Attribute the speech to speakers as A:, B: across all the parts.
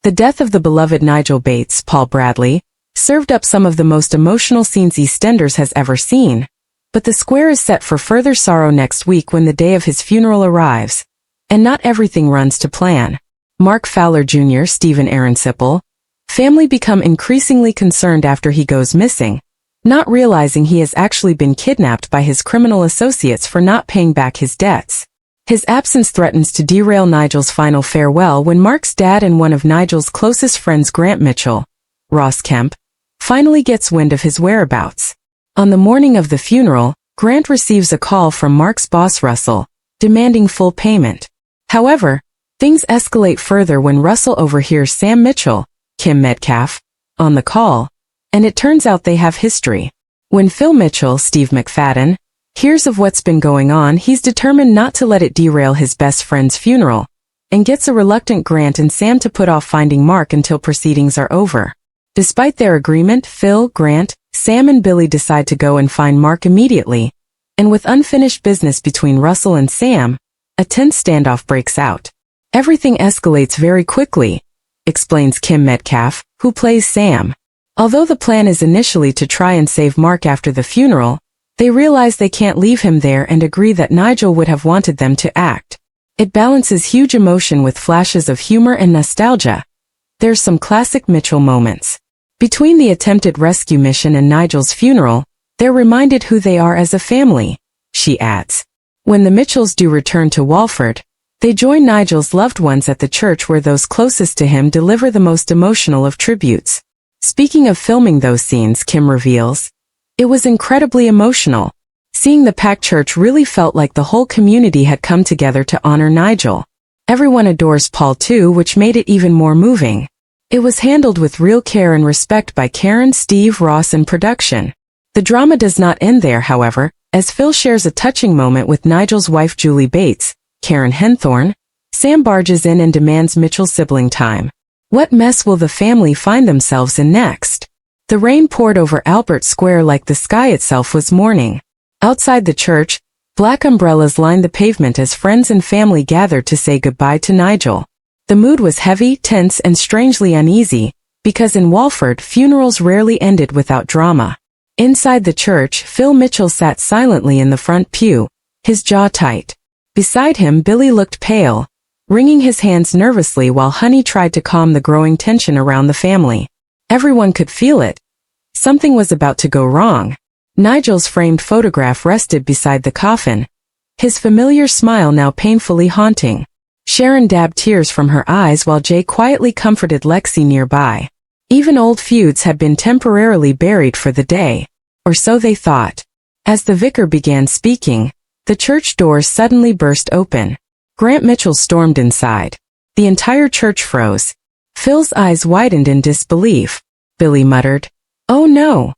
A: The death of the beloved Nigel Bates, Paul Bradley, served up some of the most emotional scenes EastEnders has ever seen. But the square is set for further sorrow next week when the day of his funeral arrives. And not everything runs to plan. Mark Fowler Jr., Stephen Aaron Sipple, family become increasingly concerned after he goes missing, not realizing he has actually been kidnapped by his criminal associates for not paying back his debts. His absence threatens to derail Nigel's final farewell when Mark's dad and one of Nigel's closest friends, Grant Mitchell, Ross Kemp, finally gets wind of his whereabouts. On the morning of the funeral, Grant receives a call from Mark's boss Russell, demanding full payment. However, things escalate further when Russell overhears Sam Mitchell, Kim Metcalf, on the call, and it turns out they have history. When Phil Mitchell, Steve McFadden, hears of what's been going on, he's determined not to let it derail his best friend's funeral, and gets a reluctant Grant and Sam to put off finding Mark until proceedings are over. Despite their agreement, Phil, Grant, Sam and Billy decide to go and find Mark immediately, and with unfinished business between Russell and Sam, a tense standoff breaks out. Everything escalates very quickly, explains Kim Metcalf, who plays Sam. Although the plan is initially to try and save Mark after the funeral, they realize they can't leave him there and agree that Nigel would have wanted them to act. It balances huge emotion with flashes of humor and nostalgia. There's some classic Mitchell moments. Between the attempted rescue mission and Nigel's funeral, they're reminded who they are as a family, she adds. When the Mitchells do return to Walford, they join Nigel's loved ones at the church where those closest to him deliver the most emotional of tributes. Speaking of filming those scenes, Kim reveals, it was incredibly emotional. Seeing the packed church really felt like the whole community had come together to honor Nigel. Everyone adores Paul too, which made it even more moving. It was handled with real care and respect by Karen, Steve, Ross and production. The drama does not end there, however, as Phil shares a touching moment with Nigel's wife Julie Bates, Karen Henthorne. Sam barges in and demands Mitchell's sibling time. What mess will the family find themselves in next? The rain poured over Albert Square like the sky itself was mourning. Outside the church, black umbrellas lined the pavement as friends and family gathered to say goodbye to Nigel. The mood was heavy, tense, and strangely uneasy, because in Walford, funerals rarely ended without drama. Inside the church, Phil Mitchell sat silently in the front pew, his jaw tight. Beside him, Billy looked pale, wringing his hands nervously while Honey tried to calm the growing tension around the family. Everyone could feel it. Something was about to go wrong. Nigel's framed photograph rested beside the coffin, his familiar smile now painfully haunting. Sharon dabbed tears from her eyes while Jay quietly comforted Lexi nearby. Even old feuds had been temporarily buried for the day, or so they thought. As the vicar began speaking, the church doors suddenly burst open. Grant Mitchell stormed inside. The entire church froze. Phil's eyes widened in disbelief. Billy muttered, "Oh no!"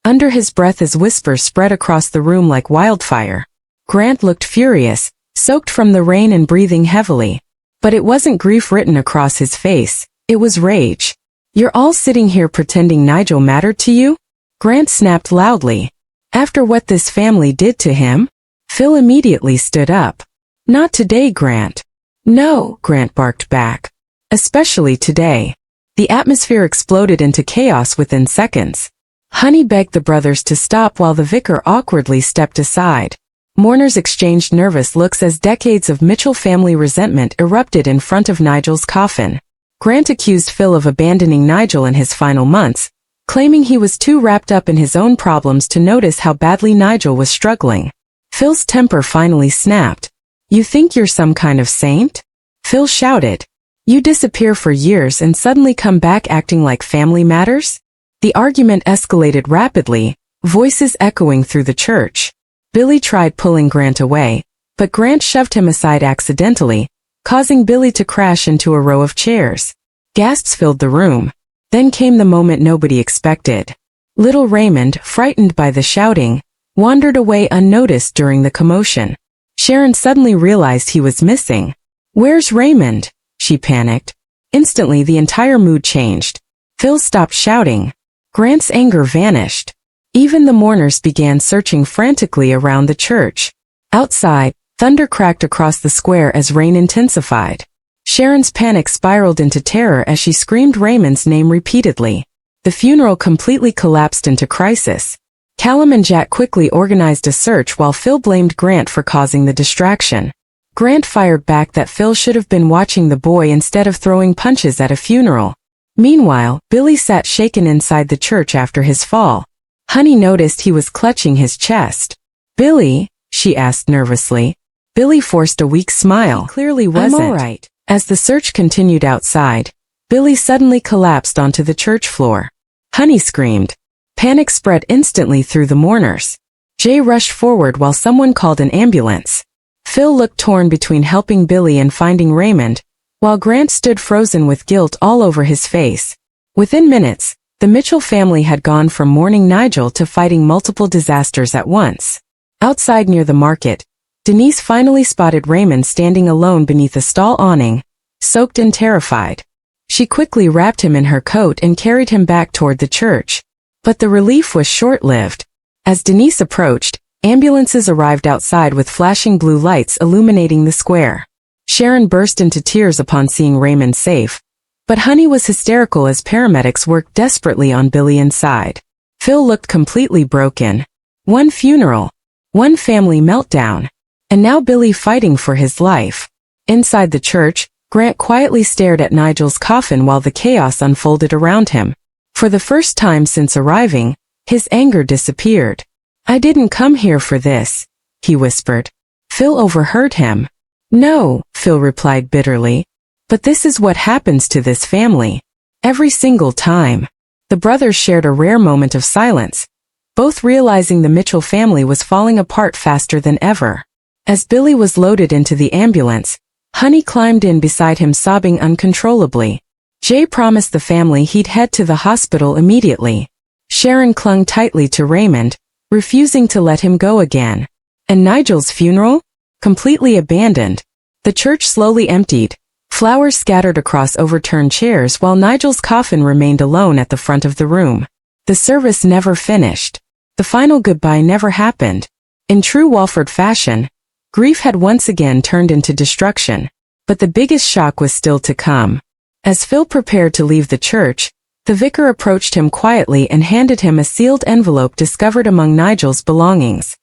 A: under his breath as whispers spread across the room like wildfire. Grant looked furious, soaked from the rain and breathing heavily. But it wasn't grief written across his face, it was rage. "You're all sitting here pretending Nigel mattered to you?" Grant snapped loudly. "After what this family did to him?" Phil immediately stood up. "Not today, Grant." "No," Grant barked back. "Especially today." The atmosphere exploded into chaos within seconds. Honey begged the brothers to stop while the vicar awkwardly stepped aside. Mourners exchanged nervous looks as decades of Mitchell family resentment erupted in front of Nigel's coffin. Grant accused Phil of abandoning Nigel in his final months, claiming he was too wrapped up in his own problems to notice how badly Nigel was struggling. Phil's temper finally snapped. "You think you're some kind of saint?" Phil shouted. "You disappear for years and suddenly come back acting like family matters?" The argument escalated rapidly, voices echoing through the church. Billy tried pulling Grant away, but Grant shoved him aside accidentally, causing Billy to crash into a row of chairs. Gasps filled the room. Then came the moment nobody expected. Little Raymond, frightened by the shouting, wandered away unnoticed during the commotion. Sharon suddenly realized he was missing. "Where's Raymond?" she panicked. Instantly the entire mood changed. Phil stopped shouting. Grant's anger vanished. Even the mourners began searching frantically around the church. Outside, thunder cracked across the square as rain intensified. Sharon's panic spiraled into terror as she screamed Raymond's name repeatedly. The funeral completely collapsed into crisis. Callum and Jack quickly organized a search while Phil blamed Grant for causing the distraction. Grant fired back that Phil should have been watching the boy instead of throwing punches at a funeral. Meanwhile, Billy sat shaken inside the church after his fall. Honey noticed he was clutching his chest. "Billy?" she asked nervously. Billy forced a weak smile. He clearly wasn't. "I'm all right." As the search continued outside, Billy suddenly collapsed onto the church floor. Honey screamed. Panic spread instantly through the mourners. Jay rushed forward while someone called an ambulance. Phil looked torn between helping Billy and finding Raymond, while Grant stood frozen with guilt all over his face. Within minutes, the Mitchell family had gone from mourning Nigel to fighting multiple disasters at once. Outside near the market, Denise finally spotted Raymond standing alone beneath a stall awning, soaked and terrified. She quickly wrapped him in her coat and carried him back toward the church. But the relief was short-lived. As Denise approached, ambulances arrived outside with flashing blue lights illuminating the square. Sharon burst into tears upon seeing Raymond safe, but Honey was hysterical as paramedics worked desperately on Billy inside. Phil looked completely broken. One funeral, one family meltdown, and now Billy fighting for his life. Inside the church, Grant quietly stared at Nigel's coffin while the chaos unfolded around him. For the first time since arriving, his anger disappeared. "I didn't come here for this," he whispered. Phil overheard him. "No," Phil replied bitterly. "But this is what happens to this family. Every single time." The brothers shared a rare moment of silence, both realizing the Mitchell family was falling apart faster than ever. As Billy was loaded into the ambulance, Honey climbed in beside him sobbing uncontrollably. Jay promised the family he'd head to the hospital immediately. Sharon clung tightly to Raymond, refusing to let him go again. And Nigel's funeral? Completely abandoned. The church slowly emptied, flowers scattered across overturned chairs while Nigel's coffin remained alone at the front of the room. The service never finished. The final goodbye never happened. In true Walford fashion, grief had once again turned into destruction. But the biggest shock was still to come. As Phil prepared to leave the church, the vicar approached him quietly and handed him a sealed envelope discovered among Nigel's belongings.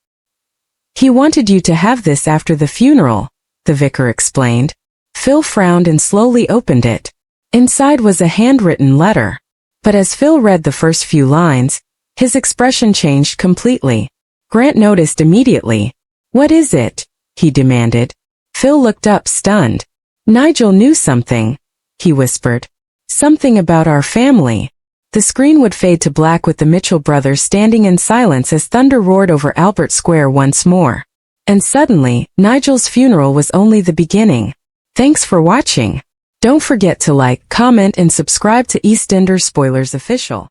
A: "He wanted you to have this after the funeral," the vicar explained. Phil frowned and slowly opened it. Inside was a handwritten letter. But as Phil read the first few lines, his expression changed completely. Grant noticed immediately. "What is it?" he demanded. Phil looked up stunned. "Nigel knew something," he whispered. "Something about our family." The screen would fade to black with the Mitchell brothers standing in silence as thunder roared over Albert Square once more. And suddenly, Nigel's funeral was only the beginning. Thanks for watching. Don't forget to like, comment, and subscribe to EastEnders Spoilers Official.